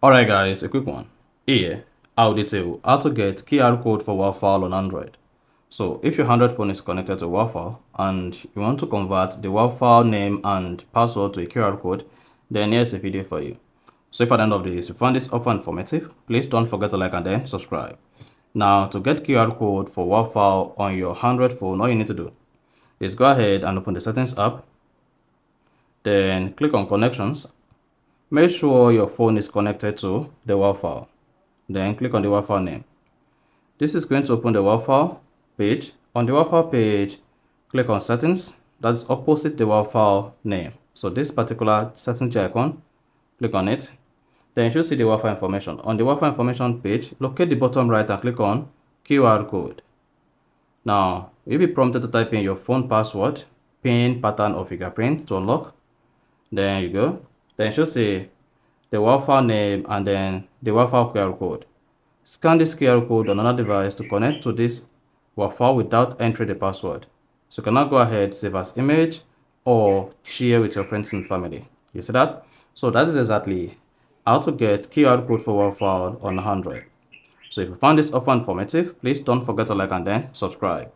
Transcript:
Alright guys, a quick one. Here, I'll detail how to get QR code for Wi-Fi on Android. So if your Android phone is connected to Wi-Fi and you want to convert the Wi-Fi name and password to a QR code, then here's a video for you. So if at the end of this you found this offer informative, please don't forget to like and then subscribe. Now to get QR code for Wi-Fi on your Android phone, all you need to do is go ahead and open the settings app, then click on connections. Make sure your phone is connected to the Wi-Fi. Then click on the Wi-Fi name. This is going to open the Wi-Fi page. On the Wi-Fi page, click on settings. That's opposite the Wi-Fi name. So this particular settings icon, click on it. Then you should see the Wi-Fi information. On the Wi-Fi information page, locate the bottom right and click on QR code. Now, you'll be prompted to type in your phone password, PIN, pattern, or fingerprint to unlock. There you go. Then you should see the Wi-Fi name and then the Wi-Fi QR code. Scan this QR code on another device to connect to this Wi-Fi without entering the password. So you can now go ahead, save as image or share with your friends and family. You see that? So that is exactly how to get QR code for Wi-Fi on Android. So if you found this offer informative, please don't forget to like and then subscribe.